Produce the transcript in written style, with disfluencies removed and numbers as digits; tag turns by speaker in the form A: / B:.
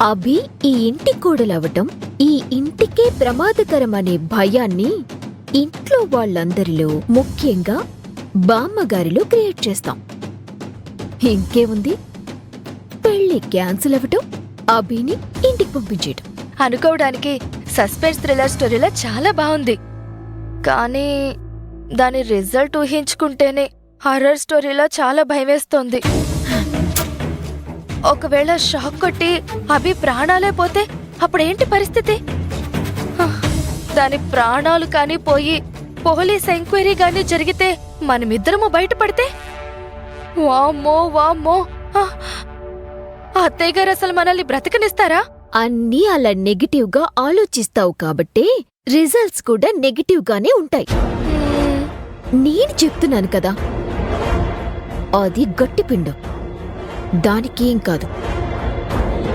A: అభి ఈ ఇంటి కోడలవటం ఈ ఇంటికే ప్రమాదకరమనే భయాన్ని ఇంట్లో వాళ్ళందరిలో, ముఖ్యంగా బామ్మగారిలో క్రియేట్ చేస్తాం. ఇంకేముంది, పెళ్లి క్యాన్సిల్ అవ్వటం, అభిని ఇంటికి పంపించేయటం.
B: అనుకోవడానికి సస్పెన్స్ థ్రిల్లర్ స్టోరీలా చాలా బాగుంది, కానీ దాని రిజల్ట్ ఊహించుకుంటేనే హర్రర్ స్టోరీలా చాలా భయమేస్తోంది. ఒకవేళ షాక్ కొట్టి అభి ప్రాణాలే పోతే అప్పుడేంటి పరిస్థితి? దాని ప్రాణాలు కానీ పోయి పోలీస్ ఎంక్వైరీ గానీ జరిగితే మనమిద్దరము బయటపడితే, వామ్మో వామ్మో, అత్తయ్య గారు అసలు మనల్ని బ్రతకనిస్తారా?
A: అన్నీ అలా నెగిటివ్ గా ఆలోచిస్తావు కాబట్టే రిజల్ట్స్ కూడా నెగిటివ్ గానే ఉంటాయి. నేను చెప్తున్నాను కదా, అది గట్టిపిండం, దానికేం కాదు.